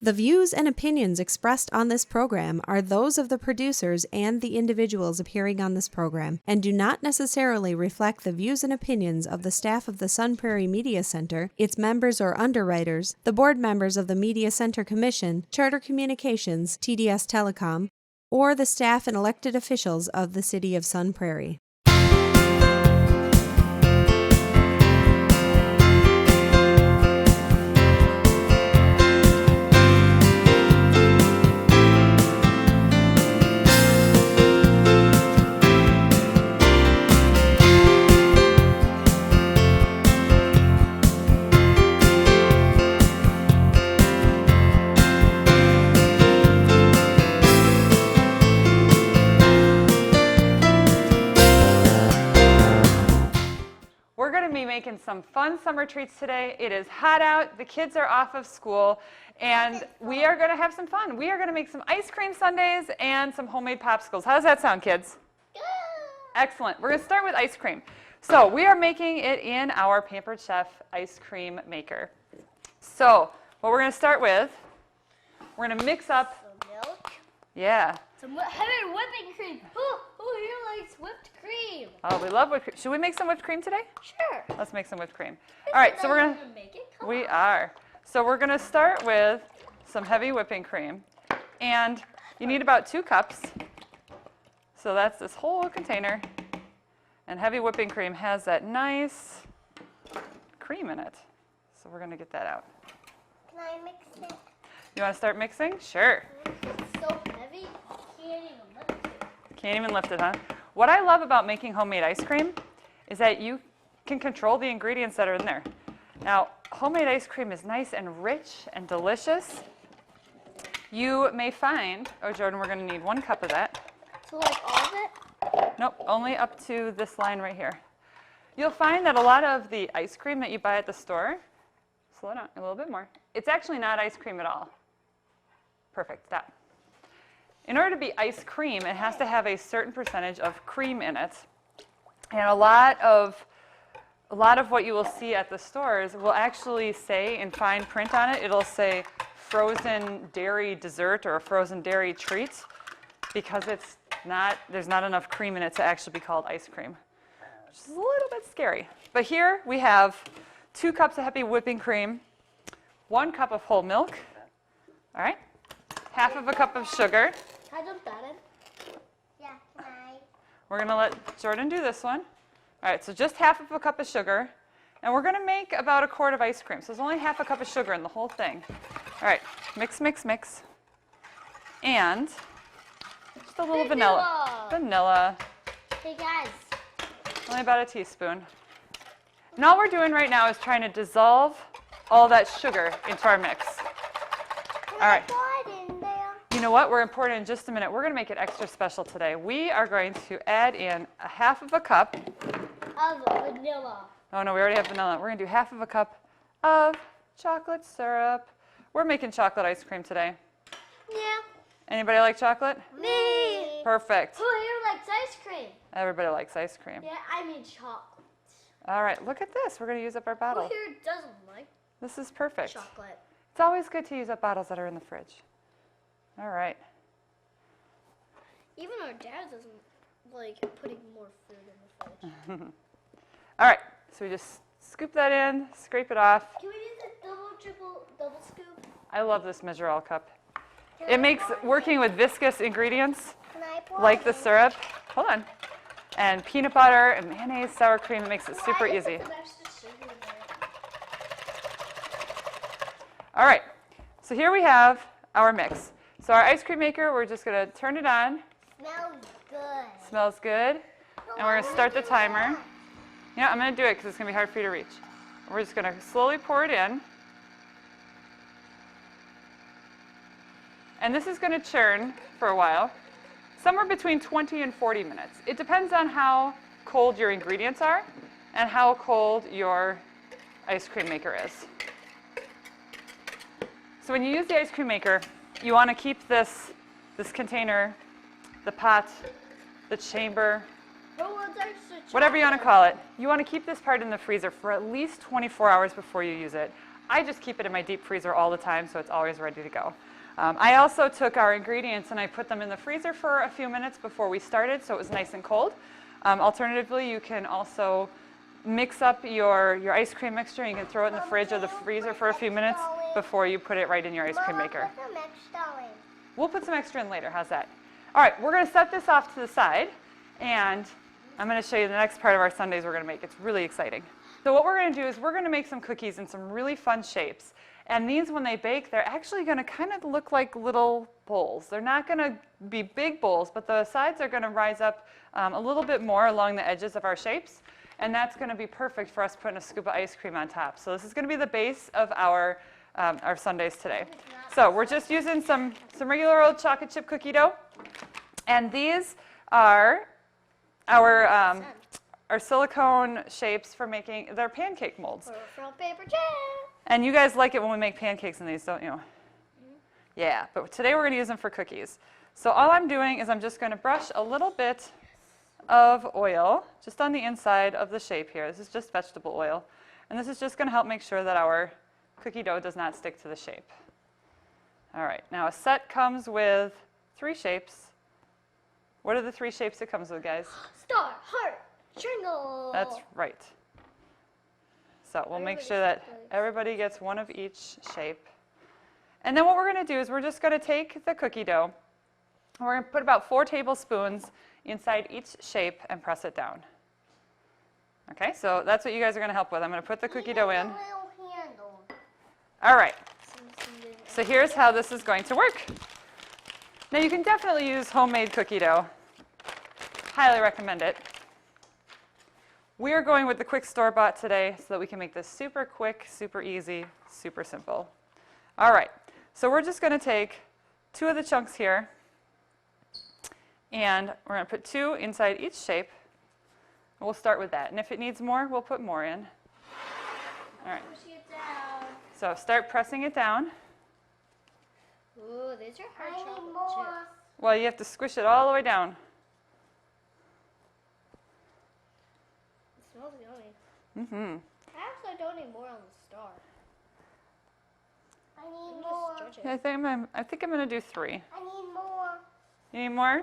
The views and opinions expressed on this program are those of the producers and the individuals appearing on this program, and do not necessarily reflect the views and opinions of the staff of the Sun Prairie Media Center, its members or underwriters, the board members of the Media Center Commission, Charter Communications, TDS Telecom, or the staff and elected officials of the City of Sun Prairie. Making some fun summer treats today. It is hot out, the kids are off of school, and we are going to have some fun. We are going to make some ice cream sundaes and some homemade popsicles. How does that sound, kids? Good. Excellent. We're going to start with ice cream. So we are making it in our Pampered Chef ice cream maker. So what we're going to start with, we're going to mix up some milk. Yeah. Some heavy whipping cream. Oh, here likes whipped cream. Oh, we love whipped cream. Should we make some whipped cream today? Sure. Let's make some whipped cream. All right, so we're going to make it. We are. So we're going to start with some heavy whipping cream. And you need about 2 cups. So that's this whole container. And heavy whipping cream has that nice cream in it. So we're going to get that out. Can I mix it? You want to start mixing? Sure. It's so heavy, can't even lift it. Can't even lift it, huh? What I love about making homemade ice cream is that you can control the ingredients that are in there. Now, homemade ice cream is nice and rich and delicious. You may find, oh Jordan, we're going to need 1 cup of that. So like all of it? Nope, only up to this line right here. You'll find that a lot of the ice cream that you buy at the store, slow down a little bit more, it's actually not ice cream at all. Perfect, stop. In order to be ice cream, it has to have a certain percentage of cream in it. And a lot of what you will see at the stores will actually say in fine print on it, it'll say frozen dairy dessert or a frozen dairy treat, because there's not enough cream in it to actually be called ice cream, which is a little bit scary. But here we have 2 cups of heavy whipping cream, 1 cup of whole milk, all right, half of a cup of sugar. Can I dump that in? Yeah, can I? We're going to let Jordan do this one. All right, so just half of a cup of sugar. And we're going to make about a quart of ice cream. So there's only half a cup of sugar in the whole thing. All right, mix, mix, mix. And just a little vanilla. Vanilla. Hey, guys. Only about a teaspoon. And all we're doing right now is trying to dissolve all that sugar into our mix. All right. You know what? We're pouring in just a minute. We're going to make it extra special today. We are going to add in a half of a cup of vanilla. Oh no, we already have vanilla. We're going to do half of a cup of chocolate syrup. We're making chocolate ice cream today. Yeah. Anybody like chocolate? Me. Perfect. Who here likes ice cream? Everybody likes ice cream. Yeah, I mean chocolate. All right, look at this. We're going to use up our bottle. Who here doesn't like This is perfect. chocolate? It's always good to use up bottles that are in the fridge. All right. Even our dad doesn't like putting more food in the fridge. All right, so we just scoop that in, scrape it off. Can we use a double scoop? I love this Measure All cup. It makes working with viscous ingredients, like the syrup, hold on, and peanut butter and mayonnaise, sour cream, it makes it super easy. All right, so here we have our mix. So our ice cream maker, we're just going to turn it on. Smells good. Smells good. And we're going to start the timer. Yeah, I'm going to do it because it's going to be hard for you to reach. We're just going to slowly pour it in. And this is going to churn for a while, somewhere between 20 and 40 minutes. It depends on how cold your ingredients are and how cold your ice cream maker is. So when you use the ice cream maker, you want to keep this container, the pot, the chamber, whatever you want to call it. You want to keep this part in the freezer for at least 24 hours before you use it. I just keep it in my deep freezer all the time, so it's always ready to go. I also took our ingredients and I put them in the freezer for a few minutes before we started, so it was nice and cold. Alternatively, you can also mix up your ice cream mixture and you can throw it in the fridge or the freezer for a few minutes before you put it right in your ice cream maker. Put some extra in. We'll put some extra in later. How's that? All right, we're going to set this off to the side, and I'm going to show you the next part of our sundaes we're going to make. It's really exciting. So what we're going to do is we're going to make some cookies in some really fun shapes. And these, when they bake, they're actually going to kind of look like little bowls. They're not going to be big bowls, but the sides are going to rise up a little bit more along the edges of our shapes. And that's going to be perfect for us putting a scoop of ice cream on top. So this is going to be the base of our sundaes today. So we're just using some regular old chocolate chip cookie dough. And these are our silicone shapes for making, they're pancake molds. From Pampered Chef. And you guys like it when we make pancakes in these, don't you? Mm-hmm. Yeah, but today we're going to use them for cookies. So all I'm doing is I'm just going to brush a little bit of oil just on the inside of the shape here. This is just vegetable oil. And this is just going to help make sure that our cookie dough does not stick to the shape. All right, now a set comes with 3 shapes. What are the 3 shapes it comes with, guys? Star, heart, triangle. That's right. So we'll make sure that everybody gets one of each shape. And then what we're going to do is we're just going to take the cookie dough, and we're going to put about 4 tablespoons inside each shape and press it down. Okay, so that's what you guys are going to help with. I'm going to put the cookie dough in. All right, so here's how this is going to work. Now you can definitely use homemade cookie dough. Highly recommend it. We are going with the quick store-bought today so that we can make this super quick, super easy, super simple. All right, so we're just going to take 2 of the chunks here, and we're going to put 2 inside each shape. We'll start with that, and if it needs more, we'll put more in. All right. Pushing it down. So start pressing it down. Ooh, these are hard chocolate chips. Well, you have to squish it all the way down. It smells yummy. Mm-hmm. I actually don't need more on the star. I need more. Yeah, I think I'm going to do 3. I need more. You need more?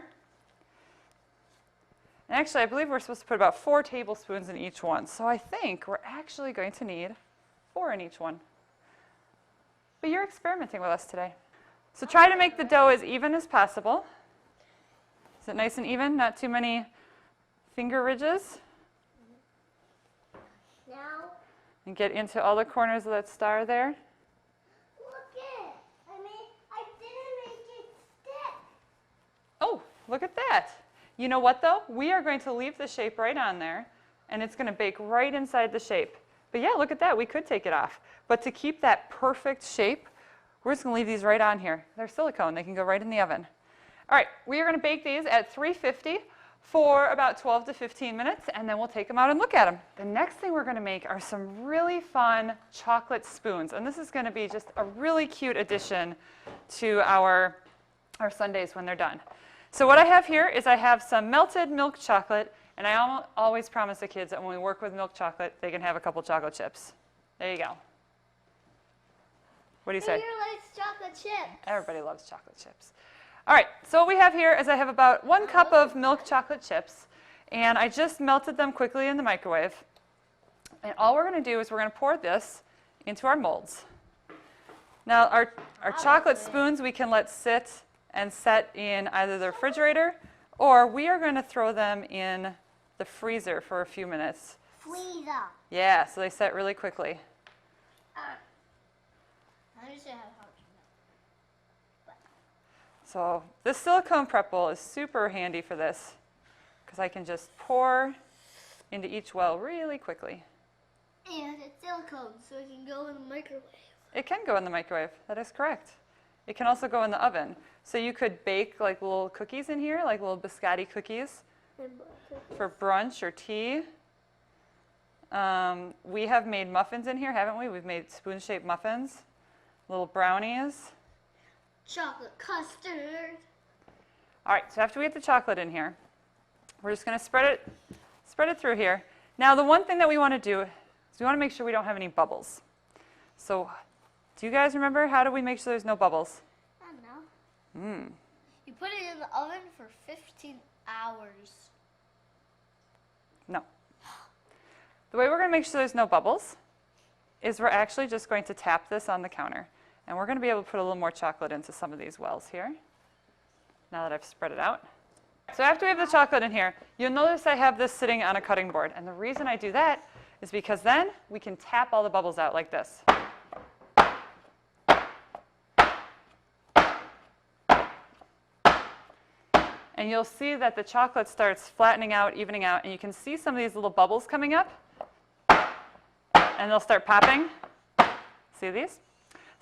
And actually, I believe we're supposed to put about 4 tablespoons in each one. So I think we're actually going to need 4 in each one. But you're experimenting with us today. So try to make the dough as even as possible. Is it nice and even? Not too many finger ridges? Now, And get into all the corners of that star there. look it. I didn't make it stick. Oh, look at that. You know what though? We are going to leave the shape right on there, and it's going to bake right inside the shape. But yeah, look at that. We could take it off. But to keep that perfect shape, we're just going to leave these right on here. They're silicone. They can go right in the oven. All right, we are going to bake these at 350 for about 12 to 15 minutes, and then we'll take them out and look at them. The next thing we're going to make are some really fun chocolate spoons, and this is going to be just a really cute addition to our sundaes when they're done. So what I have here is I have some melted milk chocolate, and I always promise the kids that when we work with milk chocolate, they can have a couple chocolate chips. There you go. What do you say? Who likes chocolate chips? Everybody loves chocolate chips. All right, so what we have here is I have about 1 cup of milk chocolate chips, and I just melted them quickly in the microwave. And all we're going to do is we're going to pour this into our molds. Now, our chocolate spoons we can let sit and set in either the refrigerator, or we are going to throw them in the freezer for a few minutes. Freezer. Yeah, so they set really quickly. I understand how to So this silicone prep bowl is super handy for this because I can just pour into each well really quickly. And it's silicone, so it can go in the microwave. It can go in the microwave. That is correct. It can also go in the oven. So you could bake like little cookies in here, like little biscotti cookies for brunch or tea. We have made muffins in here, haven't we? We've made spoon-shaped muffins, little brownies. Chocolate custard. All right, so after we get the chocolate in here, we're just going to spread it through here. Now, the one thing that we want to do is we want to make sure we don't have any bubbles. So do you guys remember how do we make sure there's no bubbles? I don't know. You put it in the oven for 15 hours. No. The way we're going to make sure there's no bubbles is we're actually just going to tap this on the counter. And we're going to be able to put a little more chocolate into some of these wells here, now that I've spread it out. So after we have the chocolate in here, you'll notice I have this sitting on a cutting board. And the reason I do that is because then we can tap all the bubbles out like this. And you'll see that the chocolate starts flattening out, evening out, and you can see some of these little bubbles coming up. And they'll start popping. See these?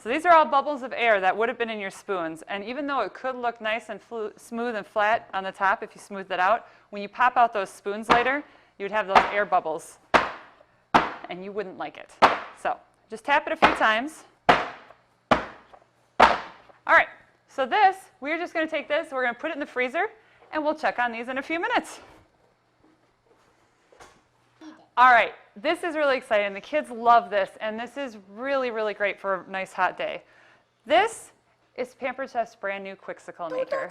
So these are all bubbles of air that would have been in your spoons. And even though it could look nice and smooth and flat on the top if you smoothed it out, when you pop out those spoons later, you would have those air bubbles. And you wouldn't like it. So just tap it a few times. All right, so this, we're just going to take this, we're going to put it in the freezer, and we'll check on these in a few minutes. All right, this is really exciting. The kids love this, and this is really, really great for a nice hot day. This is Pampered Chef's brand new quicksicles maker.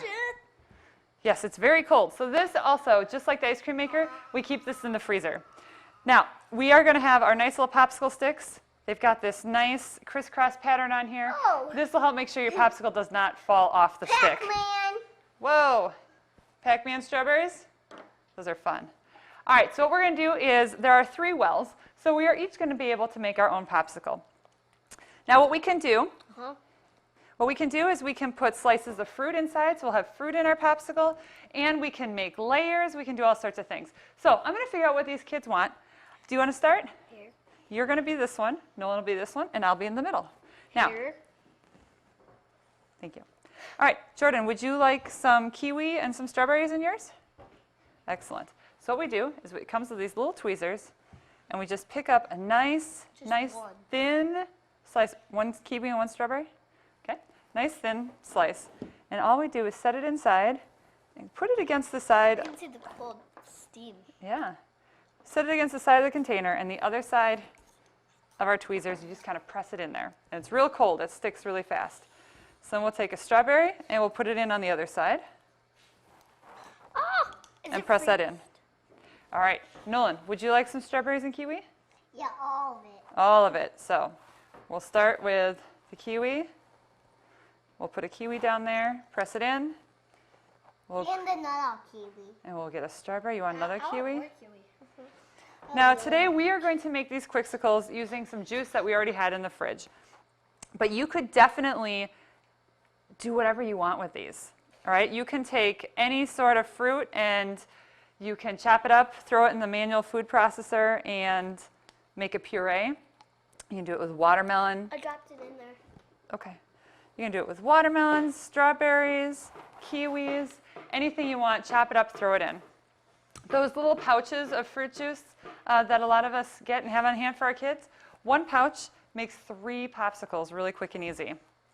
Yes, it's very cold. So this also, just like the ice cream maker, we keep this in the freezer. Now, we are going to have our nice little popsicle sticks. They've got this nice crisscross pattern on here. Oh. This will help make sure your popsicle does not fall off the stick. Pac-Man. Whoa, Pac-Man strawberries? Those are fun. All right, so what we're going to do is there are 3 wells, so we are each going to be able to make our own popsicle. Now what we can do is we can put slices of fruit inside, so we'll have fruit in our popsicle, and we can make layers, we can do all sorts of things. So I'm going to figure out what these kids want. Do you want to start? Here. You're going to be this one, Nolan will be this one, and I'll be in the middle. Now, Here. thank you. All right, Jordan, would you like some kiwi and some strawberries in yours? Excellent. So what we do is it comes with these little tweezers, and we just pick up a nice one. thin slice. 1 kiwi and 1 strawberry? Okay, nice thin slice. And all we do is set it inside and put it against the side. You can see the cold steam. Yeah. Set it against the side of the container, and the other side of our tweezers, you just kind of press it in there. And it's real cold. It sticks really fast. So then we'll take a strawberry, and we'll put it in on the other side. Oh, And press that in. All right, Nolan, would you like some strawberries and kiwi? Yeah, all of it. All of it. So we'll start with the kiwi. We'll put a kiwi down there, press it in. And another kiwi. And we'll get a strawberry. You want another I want kiwi? more kiwi. Now today we are going to make these quicksicles using some juice that we already had in the fridge. But you could definitely do whatever you want with these. All right, you can take any sort of fruit and you can chop it up, throw it in the manual food processor, and make a puree. You can do it with watermelon. I dropped it in there. Okay. You can do it with watermelons, strawberries, kiwis, anything you want, chop it up, throw it in. Those little pouches of fruit juice that a lot of us get and have on hand for our kids, 1 pouch makes 3 popsicles really quick and easy.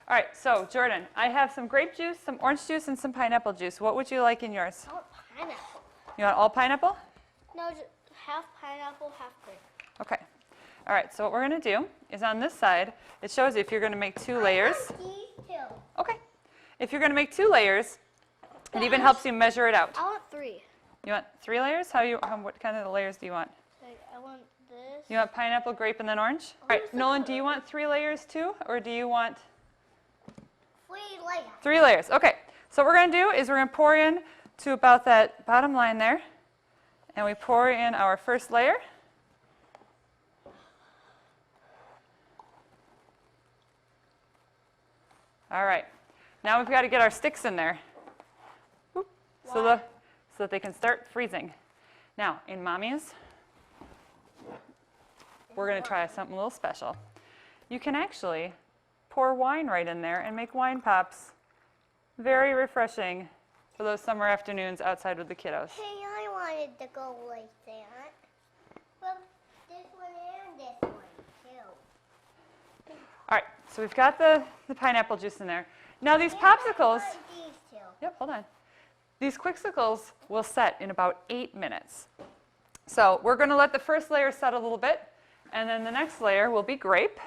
All right, so Jordan, I have some grape juice, some orange juice, and some pineapple juice. What would you like in yours? I want pineapple. You want all pineapple? No, just half pineapple, half grape. Okay. All right, so what we're going to do is on this side, it shows you if you're going to make 2 layers. I want these too. Okay. If you're going to make 2 layers, it even helps you measure it out. I want 3. You want 3 layers? What kind of layers do you want? Like, I want this. You want pineapple, grape, and then orange? All right, Nolan, do you want 3 layers too, or do you want 3 layers. 3 layers? Okay. So what we're going to do is we're going to pour in to about that bottom line there, and we pour in our first layer. All right. Now we've got to get our sticks in there. Whoop. So that they can start freezing. Now, in Mommy's, we're going to try something a little special. You can actually pour wine right in there and make wine pops. Very refreshing for those summer afternoons outside with the kiddos. Hey, I wanted to go like that. Well, this one and this one too. All right, so we've got the pineapple juice in there. Now these popsicles, These two. yep, hold on. These quicksicles will set in about 8 minutes. So we're going to let the first layer set a little bit, and then the next layer will be grape.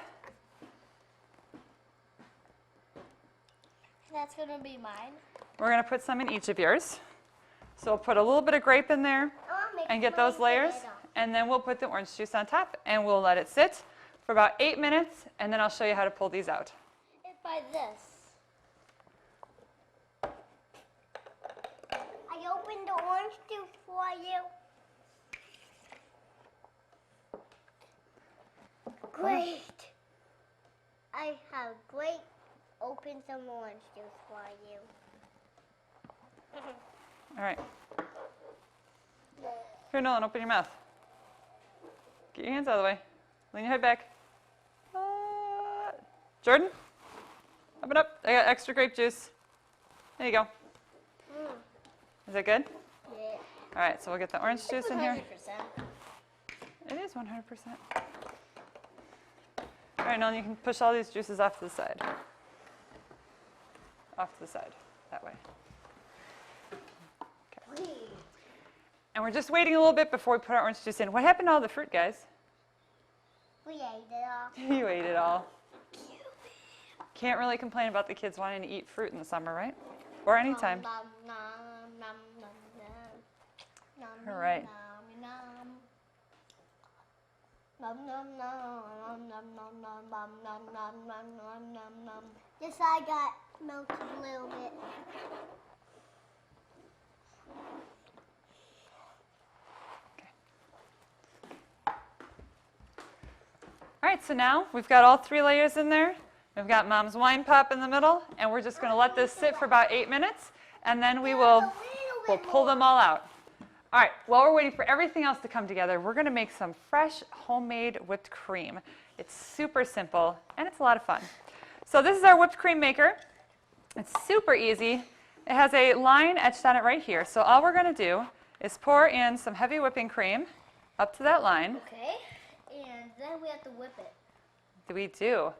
That's going to be mine. We're going to put some in each of yours. So we'll put a little bit of grape in there and get those layers. And then we'll put the orange juice on top and we'll let it sit for about 8 minutes. And then I'll show you how to pull these out. It's by this. I opened the orange juice for you. Great. I have great open some orange juice for you. All right. Here, Nolan, open your mouth. Get your hands out of the way. Lean your head back. Jordan, open up. I got extra grape juice. There you go. Is that good? Yeah. All right, so we'll get the orange juice in here. 100%. It is 100%. All right, Nolan, you can push all these juices off to the side. Off to the side, that way. Okay. And we're just waiting a little bit before we put our orange juice in. What happened to all the fruit, guys? We ate it all. You ate it all. Can't really complain about the kids wanting to eat fruit in the summer, right? Or anytime. Nom, nom, nom, nom, nom, nom, All right. nom, nom, nom, nom, nom, nom, nom, nom, nom, nom, nom, nom, nom, nom. This I got melted a little bit. All right, so now we've got all 3 layers in there. We've got Mom's wine pop in the middle, and we're just going to let this sit for about 8 minutes, and then we'll pull them all out. All right, while we're waiting for everything else to come together, we're going to make some fresh homemade whipped cream. It's super simple, and it's a lot of fun. So this is our whipped cream maker. It's super easy. It has a line etched on it right here. So all we're going to do is pour in some heavy whipping cream up to that line. Okay, and then we have to whip it. We do.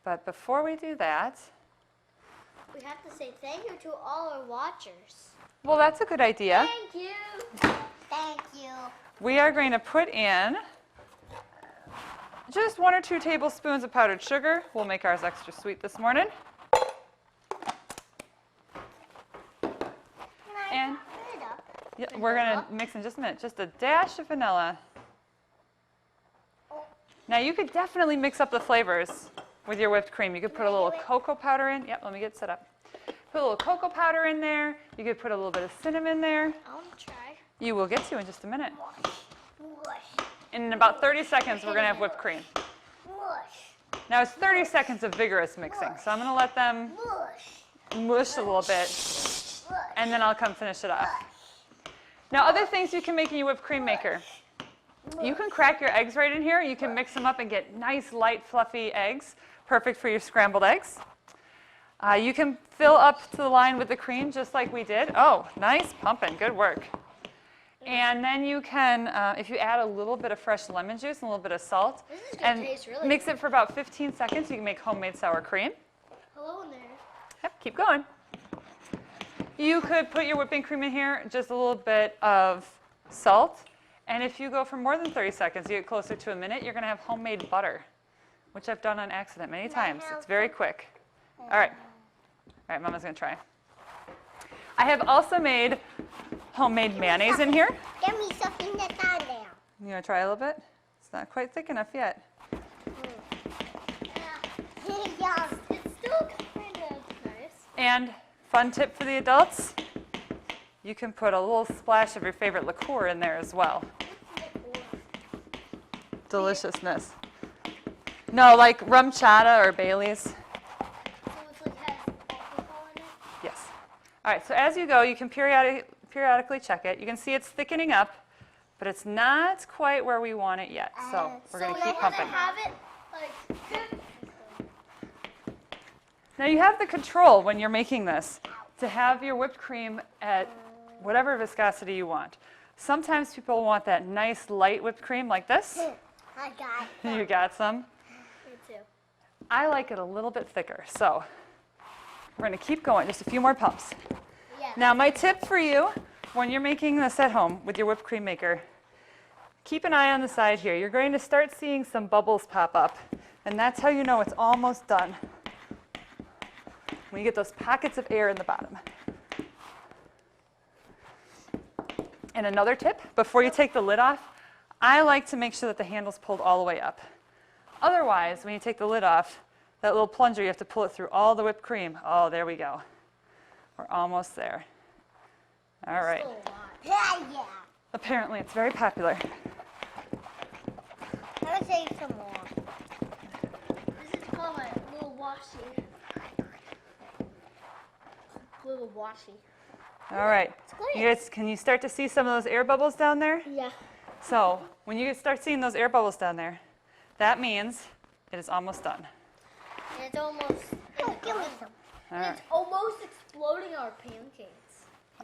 But before we do that, We have to say thank you to all our watchers. well, that's a good idea. Thank you. Thank you. We are going to put in just 1 or 2 tablespoons of powdered sugar. We'll make ours extra sweet this morning. And yeah, we're going to mix in just a minute, just a dash of vanilla. Now you could definitely mix up the flavors with your whipped cream. You could put a little cocoa powder in. Yep, let me get set up. Put a little cocoa powder in there. You could put a little bit of cinnamon there. I want to try. You will get to in just a minute. Mush. In about 30 seconds, we're going to have whipped cream. Mush. Now it's 30 seconds of vigorous mixing, so I'm going to let them Mush. mush a little bit, and then I'll come finish it off. Now other things you can make in your whipped cream maker. You can crack your eggs right in here. You can mix them up and get nice, light, fluffy eggs, perfect for your scrambled eggs. You can fill up to the line with the cream just like we did. Oh, nice pumping, good work. And then you can, if you add a little bit of fresh lemon juice and a little bit of salt, and mix it for about 15 seconds, you can make homemade sour cream. Hello in there. Yep, keep going. You could put your whipping cream in here, just a little bit of salt. And if you go for more than 30 seconds, you get closer to a minute, you're going to have homemade butter, which I've done on accident many times. It's very quick. All right. All right, Mama's going to try. I have also made homemade mayonnaise in here. Give me something that's on there. You want to try a little bit? It's not quite thick enough yet. Yeah, it's still kind of nice. And fun tip for the adults, you can put a little splash of your favorite liqueur in there as well. Deliciousness. No, like rum chata or Bailey's. So it's like has alcohol in it? Yes. All right, so as you go, you can periodically check it. You can see it's thickening up, but it's not quite where we want it yet. So we're going to keep pumping. Have it like. Now you have the control when you're making this to have your whipped cream at whatever viscosity you want. Sometimes people want that nice light whipped cream like this. I got it. You got some? Me too. I like it a little bit thicker, so we're going to keep going, just a few more pumps. Yeah. Now my tip for you when you're making this at home with your whipped cream maker, keep an eye on the side here. You're going to start seeing some bubbles pop up, and that's how you know it's almost done. when you get those pockets of air in the bottom. And another tip, before you take the lid off, I like to make sure that the handle's pulled all the way up. Otherwise, when you take the lid off, that little plunger, you have to pull it through all the whipped cream. Oh, there we go. We're almost there. All right. Yeah. Apparently, it's very popular. I'm gonna take some more. This is called a little washy. Little washy. All right. great. You guys, can you start to see some of those air bubbles down there? Yeah. So when you start seeing those air bubbles down there, that means it is almost done. It's almost. Oh, give me some. All right. It's almost exploding our pancakes.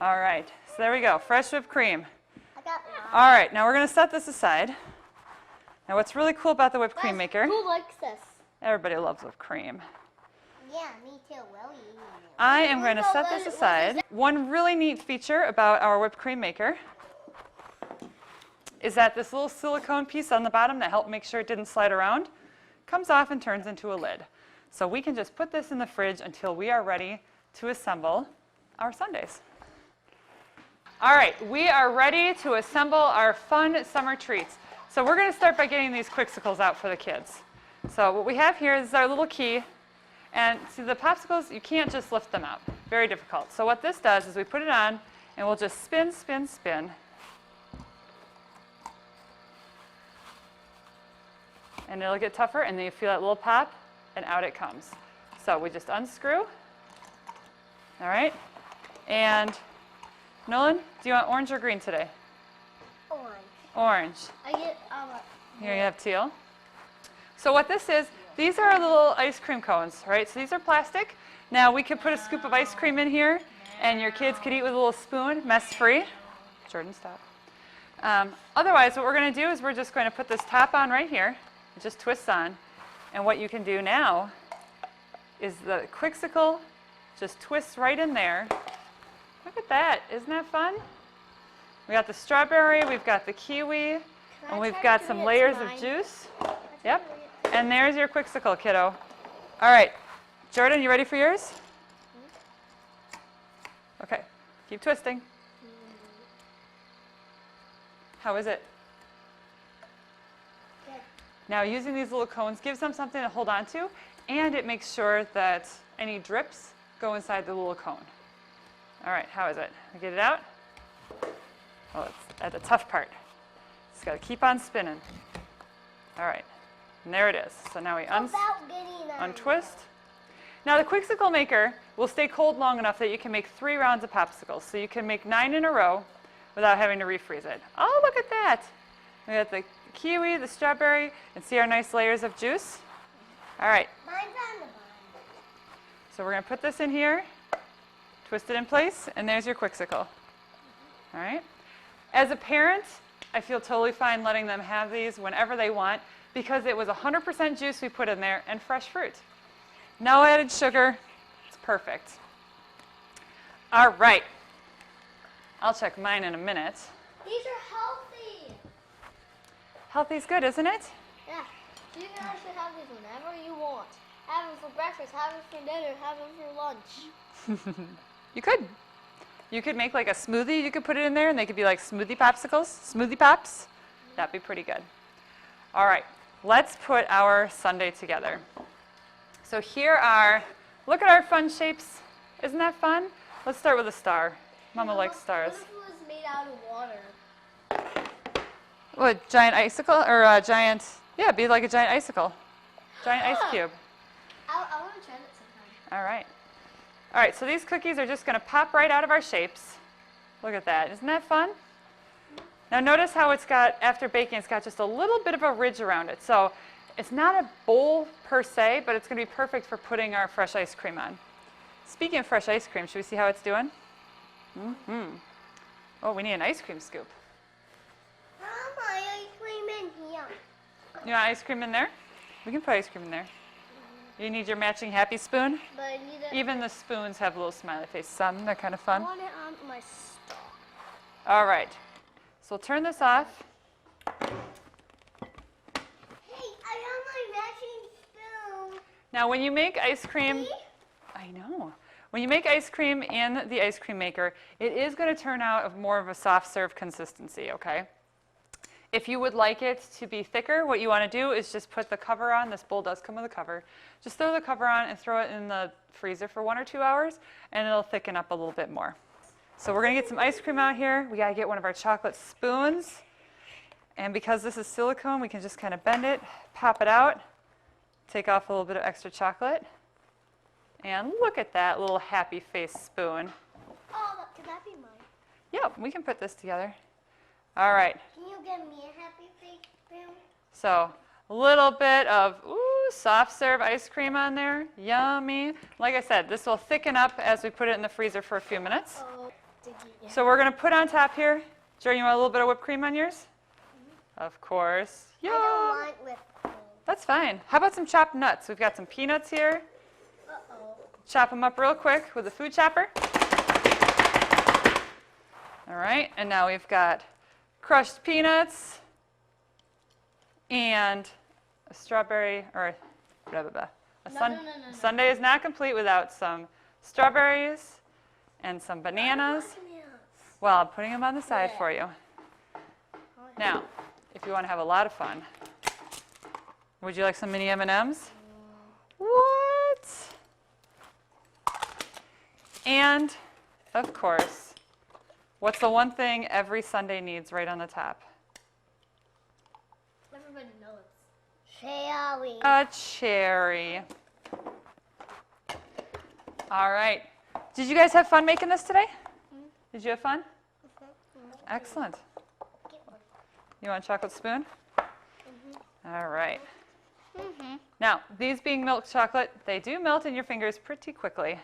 All right. So there we go. Fresh whipped cream. I got one. All right. Now we're going to set this aside. Now what's really cool about the whipped cream maker, Who likes this? everybody loves whipped cream. Yeah, me too. Well, you eat it. I am going to set this aside. One really neat feature about our whipped cream maker is that this little silicone piece on the bottom that helped make sure it didn't slide around comes off and turns into a lid. So we can just put this in the fridge until we are ready to assemble our sundaes. All right, we are ready to assemble our fun summer treats. So we're going to start by getting these quicksicles out for the kids. So what we have here is our little key. And see, the popsicles, you can't just lift them out. Very difficult. So what this does is we put it on, and we'll just spin, spin, spin. And it'll get tougher, and then you feel that little pop, and out it comes. So we just unscrew. All right. And Nolan, do you want orange or green today? Orange. Orange. I get Here you have teal. So what this is, these are our little ice cream cones, right? So these are plastic. Now we could put a scoop of ice cream in here, and your kids could eat with a little spoon, mess-free. Jordan, stop. Otherwise, what we're going to do is we're just going to put this top on right here. It just twists on. And what you can do now is the quixicle just twists right in there. Look at that. Isn't that fun? We got the strawberry, we've got the kiwi, and we've got some layers of juice. Yep. And there's your quixicle, kiddo. All right. Jordan, you ready for yours? Okay. Keep twisting. How is it? Good. Now, using these little cones gives them something to hold on to, and it makes sure that any drips go inside the little cone. All right. How is it? Get it out? Oh, it's at the tough part. Just got to keep on spinning. All right. And there it is. So now we About getting untwist. Now the quixicle maker will stay cold long enough that you can make 3 rounds of popsicles. So you can make 9 in a row without having to refreeze it. Oh, look at that. We got the kiwi, the strawberry, and see our nice layers of juice? All right. Mine's on the bottom. So we're going to put this in here, twist it in place, and there's your quixicle. All right. As a parent, I feel totally fine letting them have these whenever they want, because it was 100% juice we put in there and fresh fruit. No added sugar. It's perfect. All right. I'll check mine in a minute. These are healthy. Healthy's good, isn't it? Yeah. You can actually have these whenever you want. Have them for breakfast, have them for dinner, have them for lunch. You could. You could make like a smoothie. You could put it in there, and they could be like smoothie popsicles, smoothie pops. That'd be pretty good. All right. Let's put our sundae together. So here are, look at our fun shapes. Isn't that fun? Let's start with a star. Mama likes stars. What if it was made out of water? What, giant icicle or a giant, yeah, it'd be like a giant icicle. Giant ice cube. I want to try that sometime. All right. All right, so these cookies are just going to pop right out of our shapes. Look at that. Isn't that fun? Now notice how it's got, after baking, it's got just a little bit of a ridge around it. So it's not a bowl per se, but it's going to be perfect for putting our fresh ice cream on. Speaking of fresh ice cream, should we see how it's doing? Oh, we need an ice cream scoop. My ice cream in here. You want ice cream in there? We can put ice cream in there. You need your matching happy spoon? But I need it. Even the spoons have a little smiley face. Some, they're kind of I fun. want it on my star. All right. So we'll turn this off. Hey, I got my matching spoon. Now when you make ice cream, See? I know. When you make ice cream in the ice cream maker, it is going to turn out of more of a soft serve consistency, okay? If you would like it to be thicker, what you want to do is just put the cover on. This bowl does come with a cover. Just throw the cover on and throw it in the freezer for 1 or 2 hours, and it'll thicken up a little bit more. So we're going to get some ice cream out here. We got to get one of our chocolate spoons. And because this is silicone, we can just kind of bend it, pop it out, take off a little bit of extra chocolate. And look at that little happy face spoon. Oh, can that be mine? Yep, we can put this together. All right. Can you give me a happy face spoon? So a little bit of soft serve ice cream on there. Yummy. Like I said, this will thicken up as we put it in the freezer for a few minutes. Oh, So we're going to put on top here. Jordan, you want a little bit of whipped cream on yours? Of course. Yum. I don't want whipped cream. That's fine. How about some chopped nuts? We've got some peanuts here. Uh-oh. Chop them up real quick with a food chopper. All right, and now we've got crushed peanuts and a strawberry, or blah, blah, blah. No. Sundae is not complete without some strawberries and some bananas. Well, I'm putting them on the side for you. Now, if you want to have a lot of fun, would you like some mini M&Ms? What? And, of course, what's the one thing every Sundae needs right on the top? Everybody knows. Cherry. A cherry. All right. Did you guys have fun making this today? Did you have fun? Excellent. You want a chocolate spoon? All right. Now, these being milk chocolate, they do melt in your fingers pretty quickly.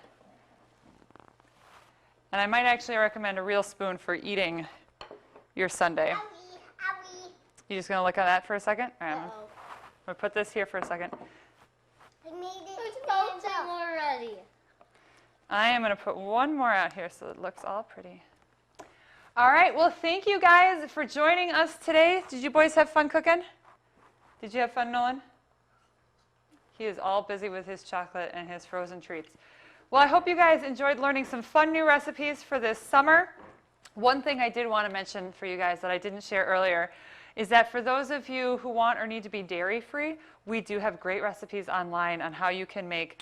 And I might actually recommend a real spoon for eating your sundae. Owie. You just going to look at that for a second? All right, I'm Uh-oh. going to put this here for a second. I made it It's stand melting up. already. I am going to put one more out here so it looks all pretty. All right, well, thank you guys for joining us today. Did you boys have fun cooking? Did you have fun, Nolan? He is all busy with his chocolate and his frozen treats. Well, I hope you guys enjoyed learning some fun new recipes for this summer. One thing I did want to mention for you guys that I didn't share earlier is that for those of you who want or need to be dairy-free, we do have great recipes online on how you can make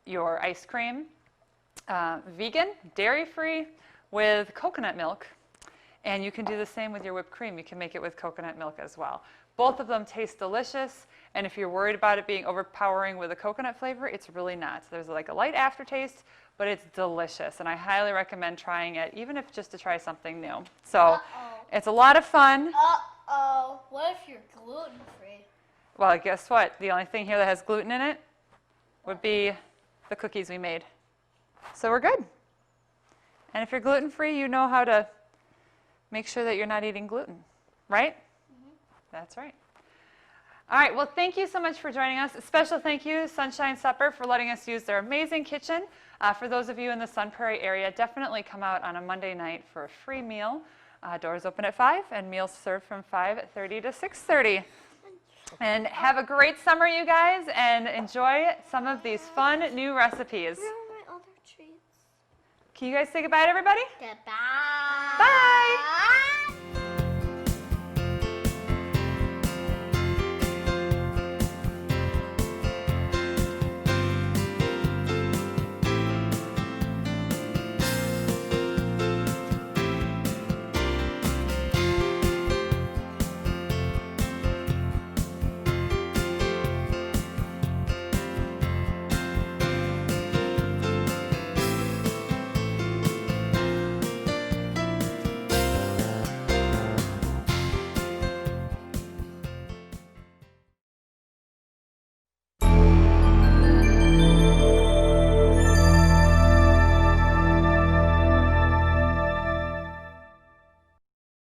your ice cream vegan, dairy-free, with coconut milk. And you can do the same with your whipped cream. You can make it with coconut milk as well. Both of them taste delicious, and if you're worried about it being overpowering with a coconut flavor, it's really not. There's like a light aftertaste, but it's delicious, and I highly recommend trying it, even if just to try something new. So it's a lot of fun. Uh-oh. What if you're gluten-free? Well, guess what? The only thing here that has gluten in it would be the cookies we made. So we're good. And if you're gluten-free, you know how to make sure that you're not eating gluten, right? That's right. All right, well, thank you so much for joining us. A special thank you, Sunshine Supper, for letting us use their amazing kitchen. For those of you in the Sun Prairie area, definitely come out on a Monday night for a free meal. Doors open at 5 and meals served from 5:30 to 6:30. And have a great summer, you guys, and enjoy some of these fun new recipes. Where are my other treats? Can you guys say goodbye to everybody? Goodbye. Bye.